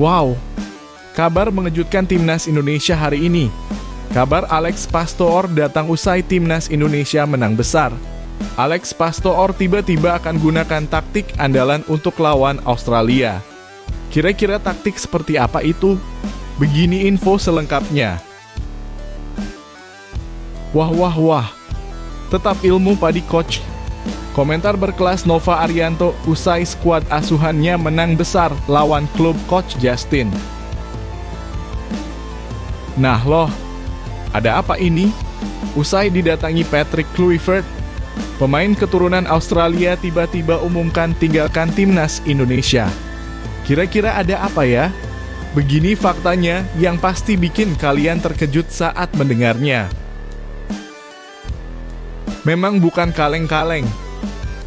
Wow, kabar mengejutkan timnas Indonesia hari ini. Kabar Alex Pastoor datang usai timnas Indonesia menang besar. Alex Pastoor tiba-tiba akan gunakan taktik andalan untuk lawan Australia. Kira-kira taktik seperti apa itu? Begini info selengkapnya. Wah, tetap ilmu padi coach. Komentar berkelas Nova Arianto usai skuad asuhannya menang besar lawan klub Coach Justin. Nah loh, ada apa ini? Usai didatangi Patrick Kluivert, pemain keturunan Australia tiba-tiba umumkan tinggalkan timnas Indonesia. Kira-kira ada apa ya? Begini faktanya yang pasti bikin kalian terkejut saat mendengarnya. Memang bukan kaleng-kaleng.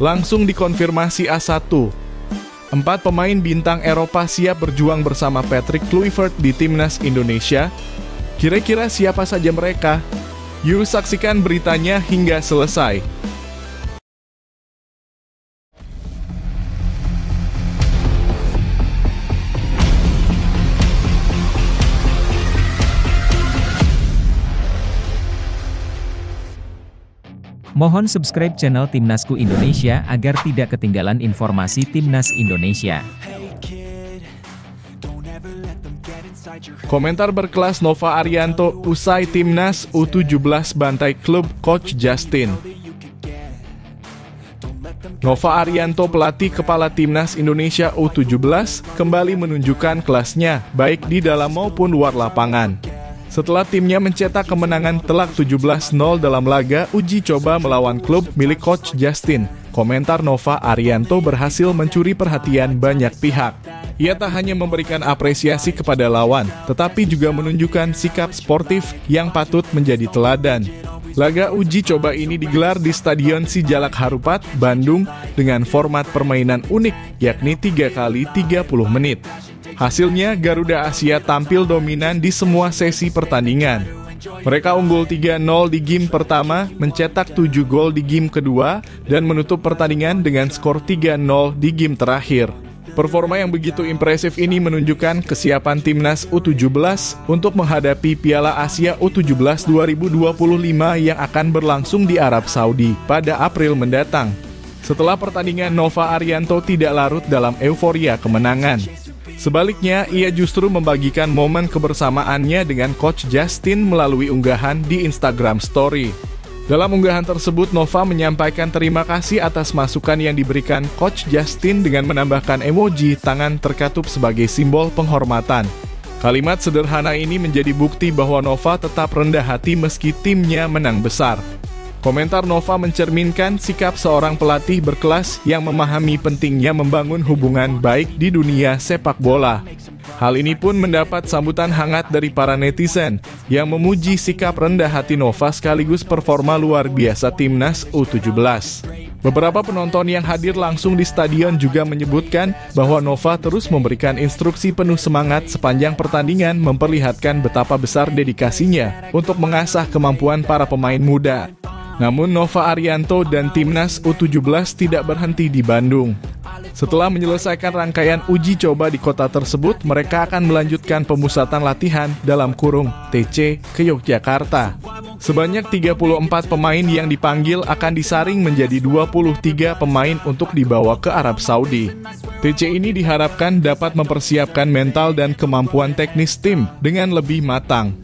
Langsung dikonfirmasi A1. 4 pemain bintang Eropa siap berjuang bersama Patrick Kluivert di timnas Indonesia. Kira-kira siapa saja mereka? Yuk saksikan beritanya hingga selesai. Mohon subscribe channel Timnasku Indonesia agar tidak ketinggalan informasi Timnas Indonesia. Komentar berkelas Nova Arianto usai Timnas U17 bantai klub Coach Justin. Nova Arianto, pelatih kepala Timnas Indonesia U17, kembali menunjukkan kelasnya baik di dalam maupun luar lapangan. Setelah timnya mencetak kemenangan telak 17-0 dalam laga uji coba melawan klub milik Coach Justin, komentar Nova Arianto berhasil mencuri perhatian banyak pihak. Ia tak hanya memberikan apresiasi kepada lawan, tetapi juga menunjukkan sikap sportif yang patut menjadi teladan. Laga uji coba ini digelar di Stadion Sijalak Harupat, Bandung, dengan format permainan unik, yakni 3 kali 30 menit. Hasilnya, Garuda Asia tampil dominan di semua sesi pertandingan. Mereka unggul 3-0 di game pertama, mencetak 7 gol di game kedua, dan menutup pertandingan dengan skor 3-0 di game terakhir. Performa yang begitu impresif ini menunjukkan kesiapan Timnas U17 untuk menghadapi Piala Asia U17 2025 yang akan berlangsung di Arab Saudi pada April mendatang. Setelah pertandingan, Nova Arianto tidak larut dalam euforia kemenangan. Sebaliknya, ia justru membagikan momen kebersamaannya dengan Coach Justin melalui unggahan di Instagram Story. Dalam unggahan tersebut, Nova menyampaikan terima kasih atas masukan yang diberikan Coach Justin dengan menambahkan emoji tangan terkatup sebagai simbol penghormatan. Kalimat sederhana ini menjadi bukti bahwa Nova tetap rendah hati meski timnya menang besar. Komentar Nova mencerminkan sikap seorang pelatih berkelas yang memahami pentingnya membangun hubungan baik di dunia sepak bola. Hal ini pun mendapat sambutan hangat dari para netizen yang memuji sikap rendah hati Nova sekaligus performa luar biasa Timnas U17. Beberapa penonton yang hadir langsung di stadion juga menyebutkan bahwa Nova terus memberikan instruksi penuh semangat sepanjang pertandingan, memperlihatkan betapa besar dedikasinya untuk mengasah kemampuan para pemain muda. Namun Nova Arianto dan Timnas U17 tidak berhenti di Bandung. Setelah menyelesaikan rangkaian uji coba di kota tersebut, mereka akan melanjutkan pemusatan latihan dalam kurung TC ke Yogyakarta. Sebanyak 34 pemain yang dipanggil akan disaring menjadi 23 pemain untuk dibawa ke Arab Saudi. TC ini diharapkan dapat mempersiapkan mental dan kemampuan teknis tim dengan lebih matang.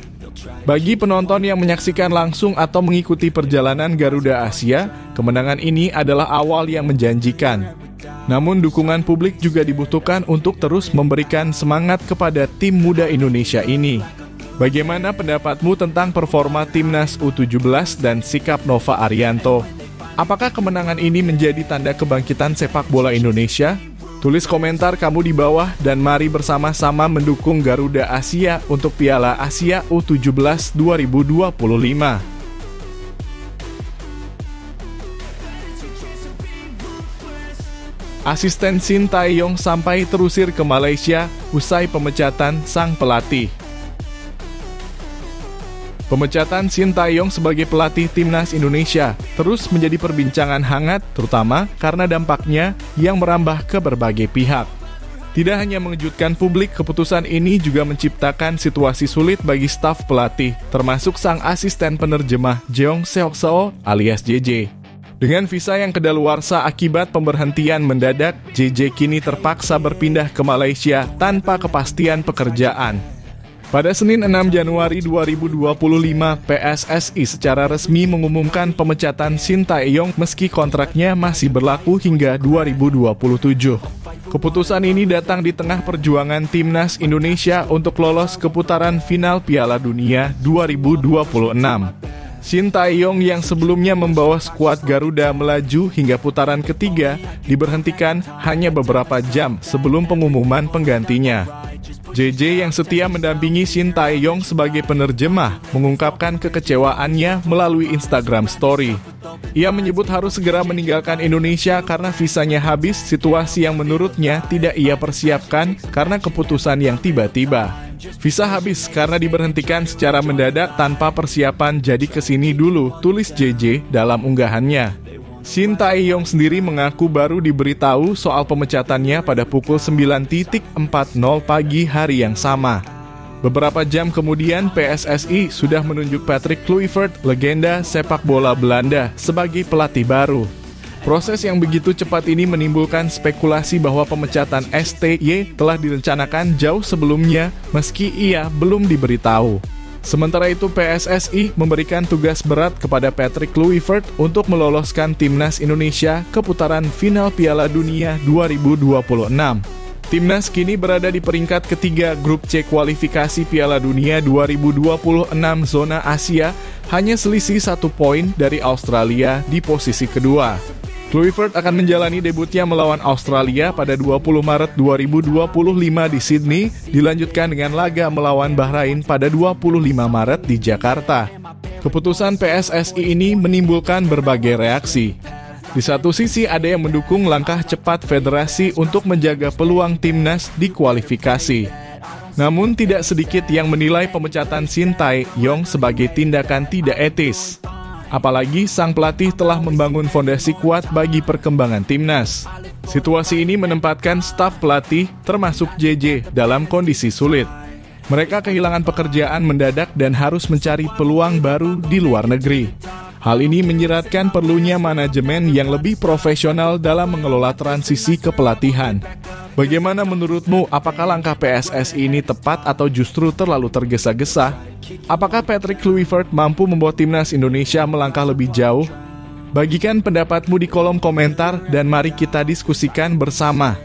Bagi penonton yang menyaksikan langsung atau mengikuti perjalanan Garuda Asia, kemenangan ini adalah awal yang menjanjikan. Namun dukungan publik juga dibutuhkan untuk terus memberikan semangat kepada tim muda Indonesia ini. Bagaimana pendapatmu tentang performa Timnas U17 dan sikap Nova Arianto? Apakah kemenangan ini menjadi tanda kebangkitan sepak bola Indonesia? Tulis komentar kamu di bawah dan mari bersama-sama mendukung Garuda Asia untuk Piala Asia U17 2025. Asisten Shin Tae-yong sampai terusir ke Malaysia usai pemecatan sang pelatih. Pemecatan Shin Tae-yong sebagai pelatih Timnas Indonesia terus menjadi perbincangan hangat, terutama karena dampaknya yang merambah ke berbagai pihak. Tidak hanya mengejutkan publik, keputusan ini juga menciptakan situasi sulit bagi staf pelatih, termasuk sang asisten penerjemah Jeong Seok Seo alias JJ. Dengan visa yang kedaluarsa akibat pemberhentian mendadak, JJ kini terpaksa berpindah ke Malaysia tanpa kepastian pekerjaan. Pada Senin 6 Januari 2025, PSSI secara resmi mengumumkan pemecatan Shin Tae-yong meski kontraknya masih berlaku hingga 2027. Keputusan ini datang di tengah perjuangan timnas Indonesia untuk lolos ke putaran final Piala Dunia 2026. Shin Tae-yong yang sebelumnya membawa skuad Garuda melaju hingga putaran ketiga diberhentikan hanya beberapa jam sebelum pengumuman penggantinya. JJ yang setia mendampingi Shin Tae-yong sebagai penerjemah mengungkapkan kekecewaannya melalui Instagram Story. Ia menyebut harus segera meninggalkan Indonesia karena visanya habis, situasi yang menurutnya tidak ia persiapkan karena keputusan yang tiba-tiba. Visa habis karena diberhentikan secara mendadak tanpa persiapan, jadi kesini dulu, tulis JJ dalam unggahannya. Shin Tae-yong sendiri mengaku baru diberitahu soal pemecatannya pada pukul 9.40 pagi hari yang sama. Beberapa jam kemudian, PSSI sudah menunjuk Patrick Kluivert, legenda sepak bola Belanda, sebagai pelatih baru. Proses yang begitu cepat ini menimbulkan spekulasi bahwa pemecatan STY telah direncanakan jauh sebelumnya, meski ia belum diberitahu. Sementara itu, PSSI memberikan tugas berat kepada Patrick Kluivert untuk meloloskan timnas Indonesia ke putaran final Piala Dunia 2026. Timnas kini berada di peringkat ketiga grup C kualifikasi Piala Dunia 2026 zona Asia, hanya selisih 1 poin dari Australia di posisi kedua. Kluivert akan menjalani debutnya melawan Australia pada 20 Maret 2025 di Sydney, dilanjutkan dengan laga melawan Bahrain pada 25 Maret di Jakarta. Keputusan PSSI ini menimbulkan berbagai reaksi. Di satu sisi ada yang mendukung langkah cepat federasi untuk menjaga peluang timnas di kualifikasi. Namun tidak sedikit yang menilai pemecatan Shin Tae-yong sebagai tindakan tidak etis. Apalagi sang pelatih telah membangun fondasi kuat bagi perkembangan timnas. Situasi ini menempatkan staf pelatih, termasuk JJ, dalam kondisi sulit. Mereka kehilangan pekerjaan mendadak dan harus mencari peluang baru di luar negeri. Hal ini menyiratkan perlunya manajemen yang lebih profesional dalam mengelola transisi kepelatihan. Bagaimana menurutmu, apakah langkah PSSI ini tepat atau justru terlalu tergesa-gesa? Apakah Patrick Kluivert mampu membawa timnas Indonesia melangkah lebih jauh? Bagikan pendapatmu di kolom komentar dan mari kita diskusikan bersama.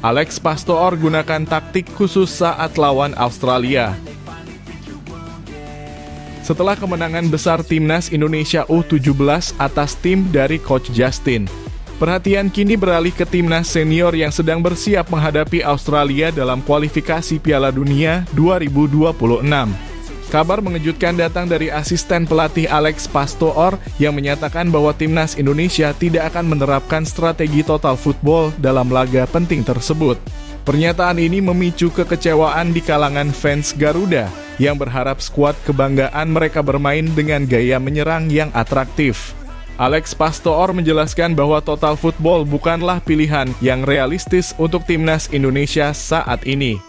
Alex Pastoor gunakan taktik khusus saat lawan Australia. Setelah kemenangan besar timnas Indonesia U17 atas tim dari Coach Justin, perhatian kini beralih ke timnas senior yang sedang bersiap menghadapi Australia dalam kualifikasi Piala Dunia 2026. Kabar mengejutkan datang dari asisten pelatih Alex Pastoor yang menyatakan bahwa timnas Indonesia tidak akan menerapkan strategi total football dalam laga penting tersebut. Pernyataan ini memicu kekecewaan di kalangan fans Garuda yang berharap skuad kebanggaan mereka bermain dengan gaya menyerang yang atraktif. Alex Pastoor menjelaskan bahwa total football bukanlah pilihan yang realistis untuk timnas Indonesia saat ini.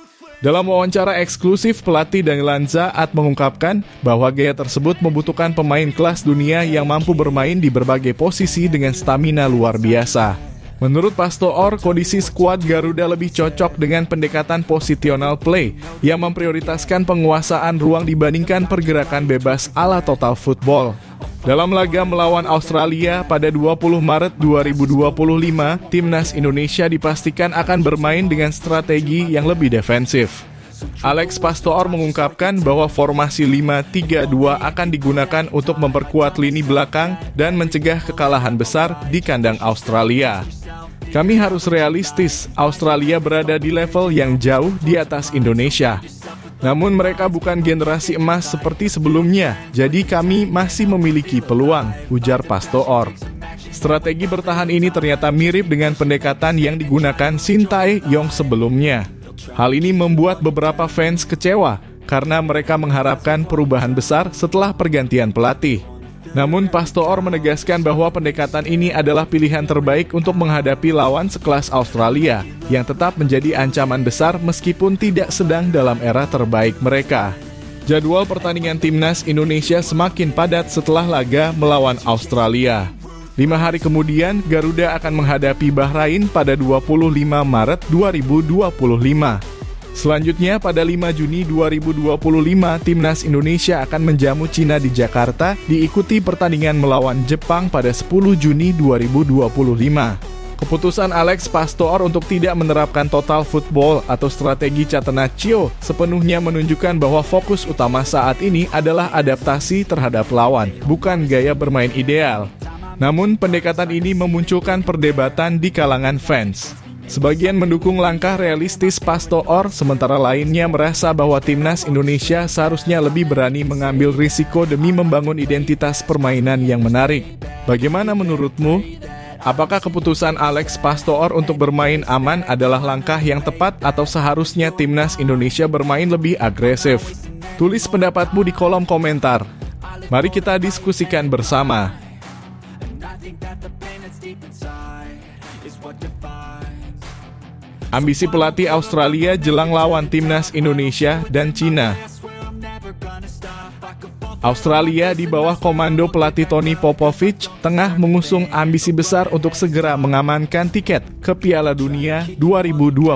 Dalam wawancara eksklusif, pelatih Daniel Zaat mengungkapkan bahwa gaya tersebut membutuhkan pemain kelas dunia yang mampu bermain di berbagai posisi dengan stamina luar biasa. Menurut Pastoor, kondisi skuad Garuda lebih cocok dengan pendekatan positional play yang memprioritaskan penguasaan ruang dibandingkan pergerakan bebas ala total football. Dalam laga melawan Australia pada 20 Maret 2025, timnas Indonesia dipastikan akan bermain dengan strategi yang lebih defensif. Alex Pastoor mengungkapkan bahwa formasi 5-3-2 akan digunakan untuk memperkuat lini belakang dan mencegah kekalahan besar di kandang Australia. Kami harus realistis, Australia berada di level yang jauh di atas Indonesia. Namun mereka bukan generasi emas seperti sebelumnya, jadi kami masih memiliki peluang, ujar Pastoor. Strategi bertahan ini ternyata mirip dengan pendekatan yang digunakan Shin Tae-yong sebelumnya. Hal ini membuat beberapa fans kecewa karena mereka mengharapkan perubahan besar setelah pergantian pelatih. Namun Pastoor menegaskan bahwa pendekatan ini adalah pilihan terbaik untuk menghadapi lawan sekelas Australia, yang tetap menjadi ancaman besar meskipun tidak sedang dalam era terbaik mereka. Jadwal pertandingan timnas Indonesia semakin padat setelah laga melawan Australia. 5 hari kemudian, Garuda akan menghadapi Bahrain pada 25 Maret 2025. Selanjutnya, pada 5 Juni 2025, timnas Indonesia akan menjamu Cina di Jakarta, diikuti pertandingan melawan Jepang pada 10 Juni 2025. Keputusan Alex Pastoor untuk tidak menerapkan total football atau strategi Catenaccio sepenuhnya menunjukkan bahwa fokus utama saat ini adalah adaptasi terhadap lawan, bukan gaya bermain ideal. Namun, pendekatan ini memunculkan perdebatan di kalangan fans. Sebagian mendukung langkah realistis Pastoor, sementara lainnya merasa bahwa timnas Indonesia seharusnya lebih berani mengambil risiko demi membangun identitas permainan yang menarik. Bagaimana menurutmu? Apakah keputusan Alex Pastoor untuk bermain aman adalah langkah yang tepat atau seharusnya timnas Indonesia bermain lebih agresif? Tulis pendapatmu di kolom komentar. Mari kita diskusikan bersama. Ambisi pelatih Australia jelang lawan timnas Indonesia dan Cina. Australia di bawah komando pelatih Tony Popovich tengah mengusung ambisi besar untuk segera mengamankan tiket ke Piala Dunia 2026.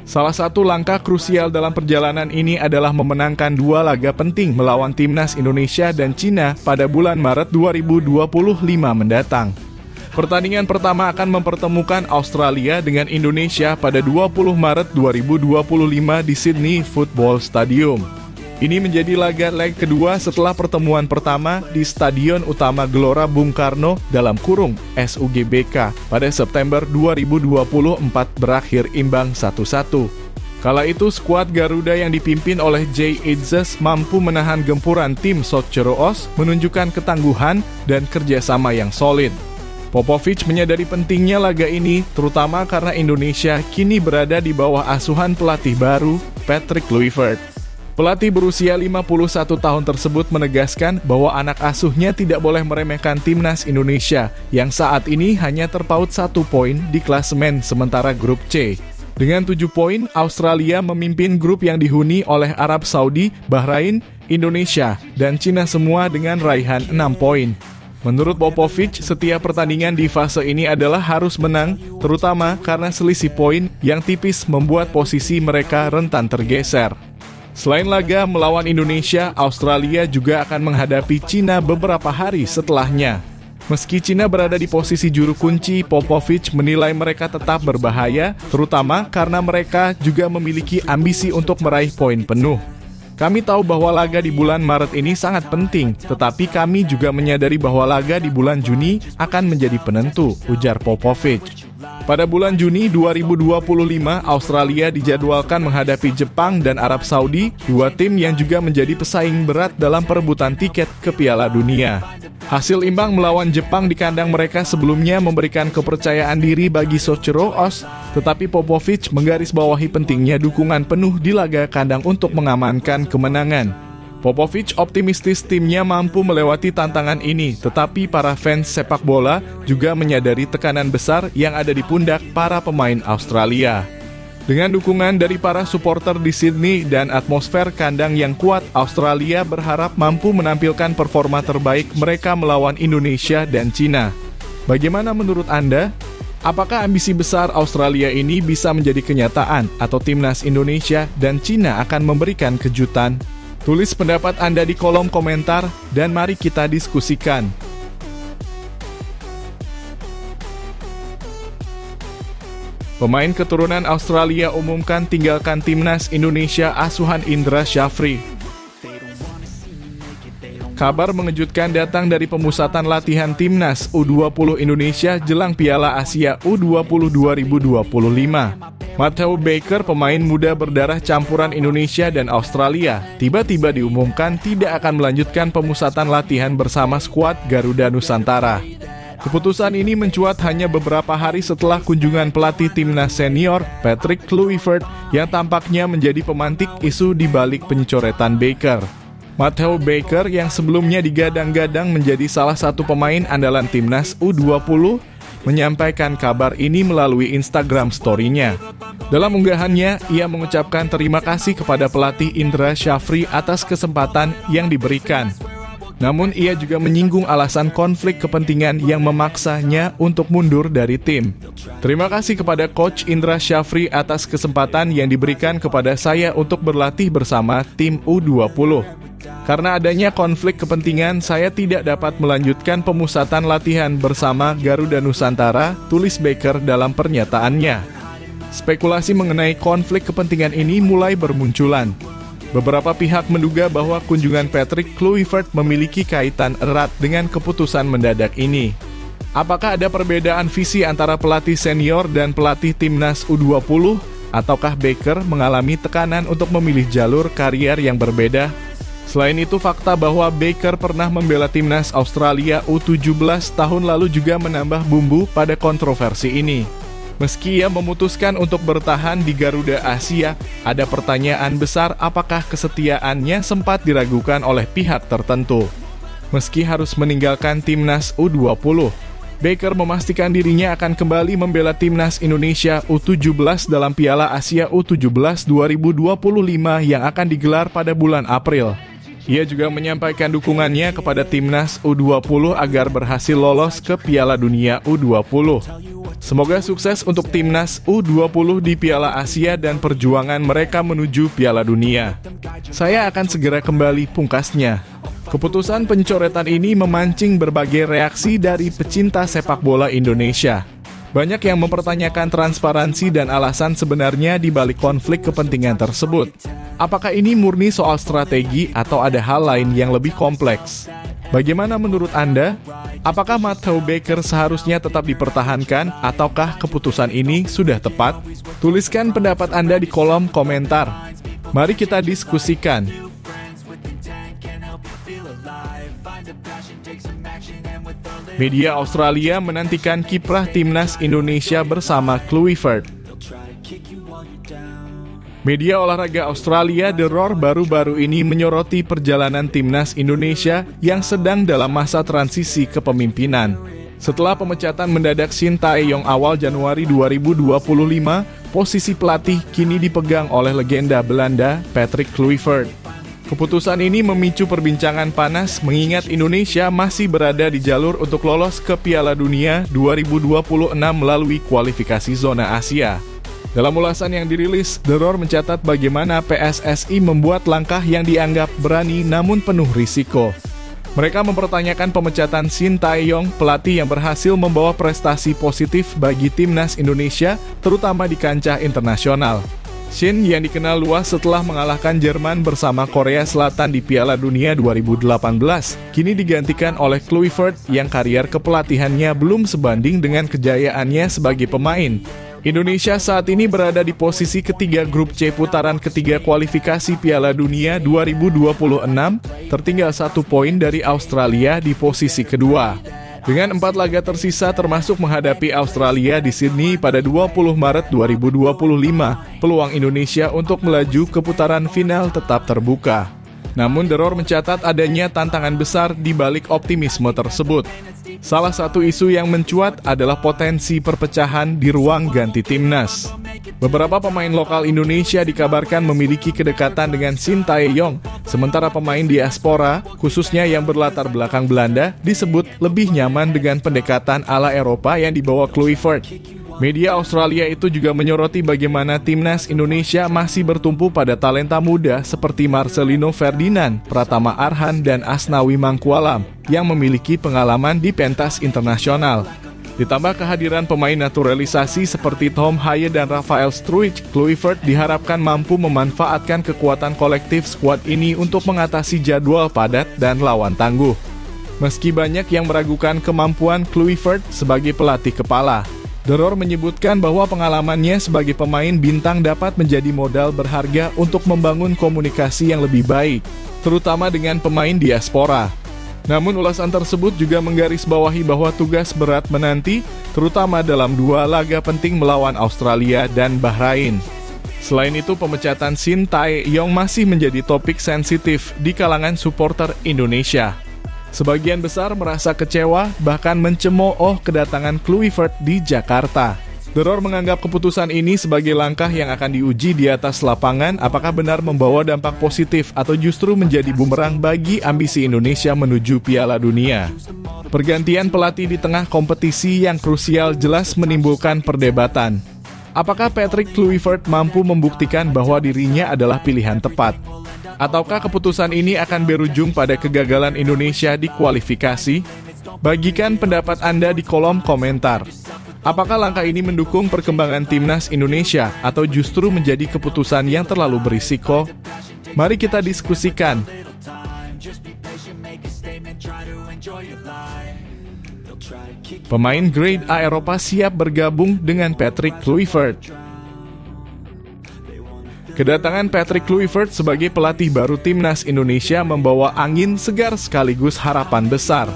Salah satu langkah krusial dalam perjalanan ini adalah memenangkan 2 laga penting melawan timnas Indonesia dan Cina pada bulan Maret 2025 mendatang. Pertandingan pertama akan mempertemukan Australia dengan Indonesia pada 20 Maret 2025 di Sydney Football Stadium. Ini menjadi laga leg kedua setelah pertemuan pertama di Stadion Utama Gelora Bung Karno (SUGBK) pada September 2024 berakhir imbang 1-1. Kala itu skuad Garuda yang dipimpin oleh Jay Idzes mampu menahan gempuran tim Socceroos, menunjukkan ketangguhan dan kerjasama yang solid. Popovich menyadari pentingnya laga ini, terutama karena Indonesia kini berada di bawah asuhan pelatih baru, Patrick Kluivert. Pelatih berusia 51 tahun tersebut menegaskan bahwa anak asuhnya tidak boleh meremehkan timnas Indonesia, yang saat ini hanya terpaut 1 poin di klasemen sementara grup C. Dengan 7 poin, Australia memimpin grup yang dihuni oleh Arab Saudi, Bahrain, Indonesia, dan Cina semua dengan raihan 6 poin. Menurut Popovich, setiap pertandingan di fase ini adalah harus menang, terutama karena selisih poin yang tipis membuat posisi mereka rentan tergeser. Selain laga melawan Indonesia, Australia juga akan menghadapi Cina beberapa hari setelahnya. Meski Cina berada di posisi juru kunci, Popovich menilai mereka tetap berbahaya, terutama karena mereka juga memiliki ambisi untuk meraih poin penuh. Kami tahu bahwa laga di bulan Maret ini sangat penting, tetapi kami juga menyadari bahwa laga di bulan Juni akan menjadi penentu, ujar Popovich. Pada bulan Juni 2025, Australia dijadwalkan menghadapi Jepang dan Arab Saudi, 2 tim yang juga menjadi pesaing berat dalam perebutan tiket ke Piala Dunia. Hasil imbang melawan Jepang di kandang mereka sebelumnya memberikan kepercayaan diri bagi Socceroos, tetapi Popovich menggarisbawahi pentingnya dukungan penuh di laga kandang untuk mengamankan kemenangan. Popovich optimistis timnya mampu melewati tantangan ini, tetapi para fans sepak bola juga menyadari tekanan besar yang ada di pundak para pemain Australia. Dengan dukungan dari para supporter di Sydney dan atmosfer kandang yang kuat, Australia berharap mampu menampilkan performa terbaik mereka melawan Indonesia dan Cina. Bagaimana menurut Anda? Apakah ambisi besar Australia ini bisa menjadi kenyataan atau timnas Indonesia dan Cina akan memberikan kejutan? Tulis pendapat Anda di kolom komentar dan mari kita diskusikan. Pemain keturunan Australia umumkan tinggalkan timnas Indonesia asuhan Indra Syafri. Kabar mengejutkan datang dari pemusatan latihan timnas U20 Indonesia jelang Piala Asia U20 2025. Matthew Baker, pemain muda berdarah campuran Indonesia dan Australia, tiba-tiba diumumkan tidak akan melanjutkan pemusatan latihan bersama skuad Garuda Nusantara. Keputusan ini mencuat hanya beberapa hari setelah kunjungan pelatih timnas senior Patrick Kluivert yang tampaknya menjadi pemantik isu di balik pencoretan Baker. Matteo Baker yang sebelumnya digadang-gadang menjadi salah satu pemain andalan timnas U20 menyampaikan kabar ini melalui Instagram story-nya. Dalam unggahannya, ia mengucapkan terima kasih kepada pelatih Indra Syafri atas kesempatan yang diberikan. Namun ia juga menyinggung alasan konflik kepentingan yang memaksanya untuk mundur dari tim. Terima kasih kepada Coach Indra Syafri atas kesempatan yang diberikan kepada saya untuk berlatih bersama tim U20. Karena adanya konflik kepentingan, saya tidak dapat melanjutkan pemusatan latihan bersama Garuda Nusantara, tulis Baker dalam pernyataannya. Spekulasi mengenai konflik kepentingan ini mulai bermunculan. Beberapa pihak menduga bahwa kunjungan Patrick Kluivert memiliki kaitan erat dengan keputusan mendadak ini. Apakah ada perbedaan visi antara pelatih senior dan pelatih timnas U20? Ataukah Baker mengalami tekanan untuk memilih jalur karier yang berbeda? Selain itu, fakta bahwa Baker pernah membela timnas Australia U17 tahun lalu juga menambah bumbu pada kontroversi ini. Meski ia memutuskan untuk bertahan di Garuda Asia, ada pertanyaan besar apakah kesetiaannya sempat diragukan oleh pihak tertentu. Meski harus meninggalkan timnas U20, Baker memastikan dirinya akan kembali membela timnas Indonesia U17 dalam Piala Asia U17 2025 yang akan digelar pada bulan April. Ia juga menyampaikan dukungannya kepada timnas U20 agar berhasil lolos ke Piala Dunia U20. Semoga sukses untuk timnas U20 di Piala Asia dan perjuangan mereka menuju Piala Dunia. Saya akan segera kembali, pungkasnya. Keputusan pencoretan ini memancing berbagai reaksi dari pecinta sepak bola Indonesia. Banyak yang mempertanyakan transparansi dan alasan sebenarnya di balik konflik kepentingan tersebut. Apakah ini murni soal strategi atau ada hal lain yang lebih kompleks? Bagaimana menurut Anda? Apakah Matteo Baker seharusnya tetap dipertahankan ataukah keputusan ini sudah tepat? Tuliskan pendapat Anda di kolom komentar. Mari kita diskusikan. Media Australia menantikan kiprah timnas Indonesia bersama Kluivert. Media olahraga Australia The Roar baru-baru ini menyoroti perjalanan timnas Indonesia yang sedang dalam masa transisi kepemimpinan. Setelah pemecatan mendadak Shin Tae-yong awal Januari 2025, posisi pelatih kini dipegang oleh legenda Belanda Patrick Kluivert. Keputusan ini memicu perbincangan panas mengingat Indonesia masih berada di jalur untuk lolos ke Piala Dunia 2026 melalui kualifikasi zona Asia. Dalam ulasan yang dirilis, The Roar mencatat bagaimana PSSI membuat langkah yang dianggap berani namun penuh risiko. Mereka mempertanyakan pemecatan Shin Tae-yong, pelatih yang berhasil membawa prestasi positif bagi timnas Indonesia, terutama di kancah internasional. Shin yang dikenal luas setelah mengalahkan Jerman bersama Korea Selatan di Piala Dunia 2018, kini digantikan oleh Kluivert yang karier kepelatihannya belum sebanding dengan kejayaannya sebagai pemain. Indonesia saat ini berada di posisi ketiga grup C putaran ketiga kualifikasi Piala Dunia 2026, tertinggal 1 poin dari Australia di posisi kedua. Dengan 4 laga tersisa termasuk menghadapi Australia di Sydney pada 20 Maret 2025, peluang Indonesia untuk melaju ke putaran final tetap terbuka. Namun The Roar mencatat adanya tantangan besar di balik optimisme tersebut. Salah satu isu yang mencuat adalah potensi perpecahan di ruang ganti timnas. Beberapa pemain lokal Indonesia dikabarkan memiliki kedekatan dengan Shin Tae-yong, sementara pemain diaspora, khususnya yang berlatar belakang Belanda, disebut lebih nyaman dengan pendekatan ala Eropa yang dibawa Kluivert. Media Australia itu juga menyoroti bagaimana timnas Indonesia masih bertumpu pada talenta muda seperti Marcelino Ferdinand, Pratama Arhan, dan Asnawi Mangkualam yang memiliki pengalaman di pentas internasional. Ditambah kehadiran pemain naturalisasi seperti Tom Haye dan Rafael Struijk, Kluivert diharapkan mampu memanfaatkan kekuatan kolektif skuad ini untuk mengatasi jadwal padat dan lawan tangguh. Meski banyak yang meragukan kemampuan Kluivert sebagai pelatih kepala, The Roar menyebutkan bahwa pengalamannya sebagai pemain bintang dapat menjadi modal berharga untuk membangun komunikasi yang lebih baik, terutama dengan pemain diaspora. Namun ulasan tersebut juga menggarisbawahi bahwa tugas berat menanti, terutama dalam 2 laga penting melawan Australia dan Bahrain. Selain itu, pemecatan Shin Tae-yong masih menjadi topik sensitif di kalangan supporter Indonesia. Sebagian besar merasa kecewa, bahkan mencemooh kedatangan Kluivert di Jakarta. The Roar menganggap keputusan ini sebagai langkah yang akan diuji di atas lapangan apakah benar membawa dampak positif atau justru menjadi bumerang bagi ambisi Indonesia menuju Piala Dunia. Pergantian pelatih di tengah kompetisi yang krusial jelas menimbulkan perdebatan. Apakah Patrick Kluivert mampu membuktikan bahwa dirinya adalah pilihan tepat? Ataukah keputusan ini akan berujung pada kegagalan Indonesia di kualifikasi? Bagikan pendapat Anda di kolom komentar. Apakah langkah ini mendukung perkembangan timnas Indonesia atau justru menjadi keputusan yang terlalu berisiko? Mari kita diskusikan. Pemain Grade A Eropa siap bergabung dengan Patrick Kluivert. Kedatangan Patrick Kluivert sebagai pelatih baru timnas Indonesia membawa angin segar sekaligus harapan besar.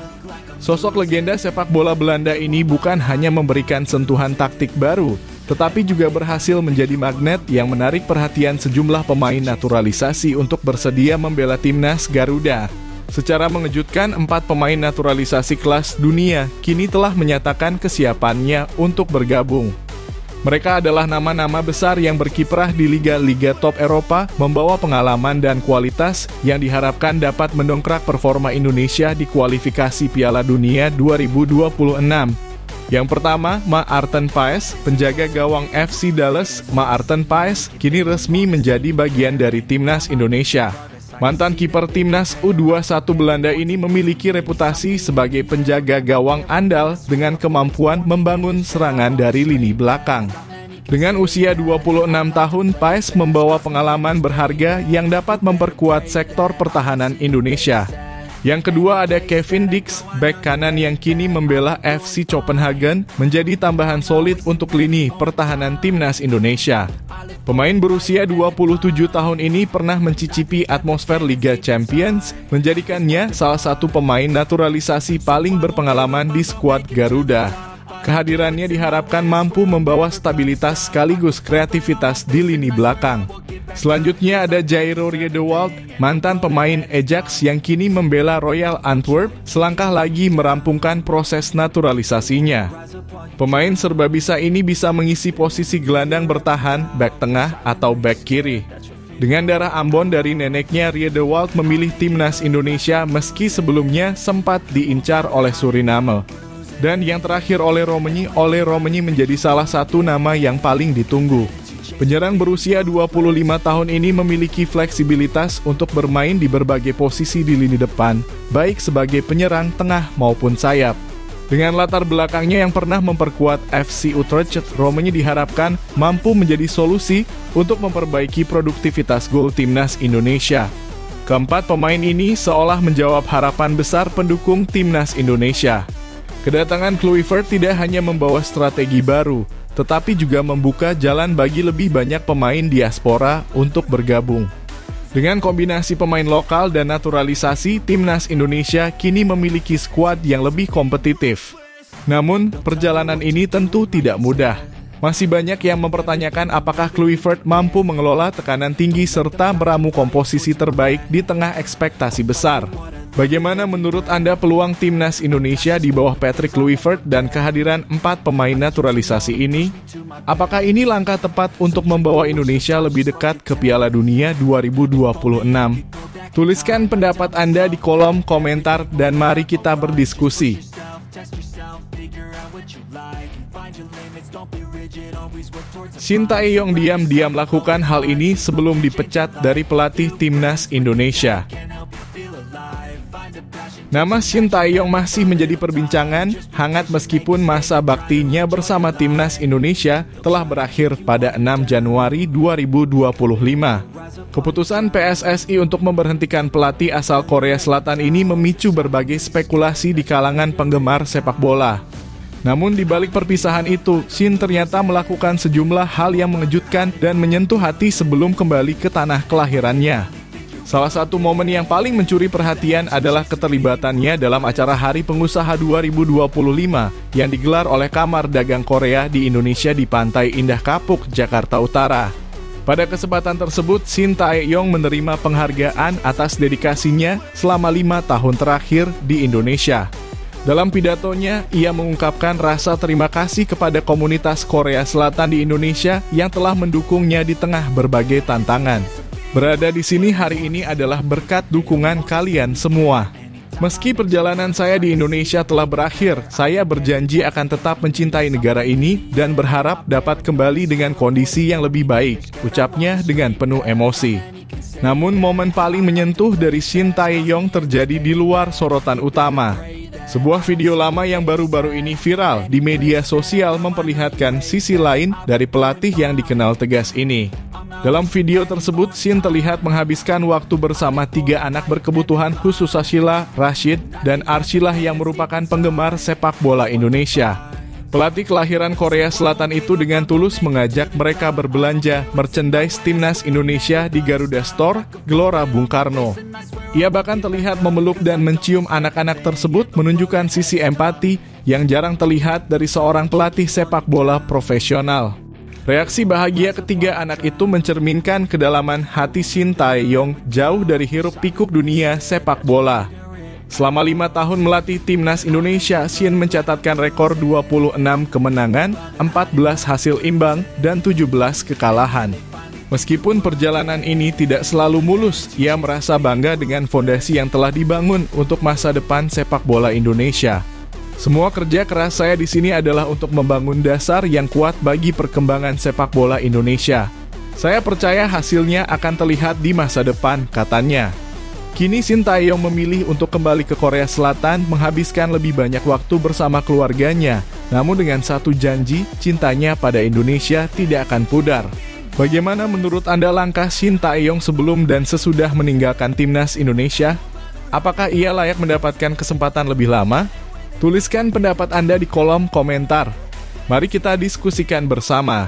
Sosok legenda sepak bola Belanda ini bukan hanya memberikan sentuhan taktik baru, tetapi juga berhasil menjadi magnet yang menarik perhatian sejumlah pemain naturalisasi untuk bersedia membela timnas Garuda. Secara mengejutkan, 4 pemain naturalisasi kelas dunia kini telah menyatakan kesiapannya untuk bergabung. Mereka adalah nama-nama besar yang berkiprah di liga-liga top Eropa, membawa pengalaman dan kualitas yang diharapkan dapat mendongkrak performa Indonesia di kualifikasi Piala Dunia 2026. Yang pertama, Maarten Paes, penjaga gawang FC Dallas. Maarten Paes kini resmi menjadi bagian dari timnas Indonesia. Mantan kiper timnas U21 Belanda ini memiliki reputasi sebagai penjaga gawang andal dengan kemampuan membangun serangan dari lini belakang. Dengan usia 26 tahun, Paes membawa pengalaman berharga yang dapat memperkuat sektor pertahanan Indonesia. Yang kedua ada Kevin Dix, bek kanan yang kini membela FC Copenhagen, menjadi tambahan solid untuk lini pertahanan timnas Indonesia. Pemain berusia 27 tahun ini pernah mencicipi atmosfer Liga Champions, menjadikannya salah satu pemain naturalisasi paling berpengalaman di skuad Garuda. Kehadirannya diharapkan mampu membawa stabilitas sekaligus kreativitas di lini belakang. Selanjutnya ada Jairo Riedewald, mantan pemain Ajax yang kini membela Royal Antwerp, selangkah lagi merampungkan proses naturalisasinya. Pemain serba bisa ini bisa mengisi posisi gelandang bertahan, bek tengah, atau bek kiri. Dengan darah Ambon dari neneknya, Riedewald memilih timnas Indonesia meski sebelumnya sempat diincar oleh Suriname. Dan yang terakhir Ole Romenyi menjadi salah satu nama yang paling ditunggu. Penyerang berusia 25 tahun ini memiliki fleksibilitas untuk bermain di berbagai posisi di lini depan, baik sebagai penyerang, tengah, maupun sayap. Dengan latar belakangnya yang pernah memperkuat FC Utrecht, Romenyi diharapkan mampu menjadi solusi untuk memperbaiki produktivitas gol timnas Indonesia. Keempat pemain ini seolah menjawab harapan besar pendukung timnas Indonesia. Kedatangan Kluivert tidak hanya membawa strategi baru, tetapi juga membuka jalan bagi lebih banyak pemain diaspora untuk bergabung. Dengan kombinasi pemain lokal dan naturalisasi, timnas Indonesia kini memiliki skuad yang lebih kompetitif. Namun, perjalanan ini tentu tidak mudah. Masih banyak yang mempertanyakan apakah Kluivert mampu mengelola tekanan tinggi serta meramu komposisi terbaik di tengah ekspektasi besar. Bagaimana menurut Anda peluang timnas Indonesia di bawah Patrick Kluivert dan kehadiran 4 pemain naturalisasi ini? Apakah ini langkah tepat untuk membawa Indonesia lebih dekat ke Piala Dunia 2026? Tuliskan pendapat Anda di kolom komentar dan mari kita berdiskusi. Shin Tae-yong diam-diam lakukan hal ini sebelum dipecat dari pelatih timnas Indonesia. Nama Shin Tae-yong masih menjadi perbincangan hangat meskipun masa baktinya bersama timnas Indonesia telah berakhir pada 6 Januari 2025. Keputusan PSSI untuk memberhentikan pelatih asal Korea Selatan ini memicu berbagai spekulasi di kalangan penggemar sepak bola. Namun di balik perpisahan itu, Shin ternyata melakukan sejumlah hal yang mengejutkan dan menyentuh hati sebelum kembali ke tanah kelahirannya. Salah satu momen yang paling mencuri perhatian adalah keterlibatannya dalam acara Hari Pengusaha 2025 yang digelar oleh Kamar Dagang Korea di Indonesia di Pantai Indah Kapuk, Jakarta Utara. Pada kesempatan tersebut, Shin Tae-yong menerima penghargaan atas dedikasinya selama 5 tahun terakhir di Indonesia. Dalam pidatonya, ia mengungkapkan rasa terima kasih kepada komunitas Korea Selatan di Indonesia yang telah mendukungnya di tengah berbagai tantangan. Berada di sini hari ini adalah berkat dukungan kalian semua. Meski perjalanan saya di Indonesia telah berakhir, saya berjanji akan tetap mencintai negara ini dan berharap dapat kembali dengan kondisi yang lebih baik, ucapnya dengan penuh emosi. Namun momen paling menyentuh dari Shin Tae-yong terjadi di luar sorotan utama. Sebuah video lama yang baru-baru ini viral di media sosial memperlihatkan sisi lain dari pelatih yang dikenal tegas ini. Dalam video tersebut, Shin terlihat menghabiskan waktu bersama 3 anak berkebutuhan khusus Ashila, Rashid, dan Arshilah yang merupakan penggemar sepak bola Indonesia. Pelatih kelahiran Korea Selatan itu dengan tulus mengajak mereka berbelanja merchandise timnas Indonesia di Garuda Store, Gelora Bung Karno. Ia bahkan terlihat memeluk dan mencium anak-anak tersebut, menunjukkan sisi empati yang jarang terlihat dari seorang pelatih sepak bola profesional. Reaksi bahagia ketiga anak itu mencerminkan kedalaman hati Shin Tae-yong jauh dari hiruk-pikuk dunia sepak bola. Selama 5 tahun melatih timnas Indonesia, Shin mencatatkan rekor 26 kemenangan, 14 hasil imbang, dan 17 kekalahan. Meskipun perjalanan ini tidak selalu mulus, ia merasa bangga dengan fondasi yang telah dibangun untuk masa depan sepak bola Indonesia. Semua kerja keras saya di sini adalah untuk membangun dasar yang kuat bagi perkembangan sepak bola Indonesia. Saya percaya hasilnya akan terlihat di masa depan, katanya. Kini Shin Tae-yong memilih untuk kembali ke Korea Selatan, menghabiskan lebih banyak waktu bersama keluarganya. Namun dengan satu janji, cintanya pada Indonesia tidak akan pudar. Bagaimana menurut Anda langkah Shin Tae-yong sebelum dan sesudah meninggalkan timnas Indonesia? Apakah ia layak mendapatkan kesempatan lebih lama? Tuliskan pendapat Anda di kolom komentar. Mari kita diskusikan bersama.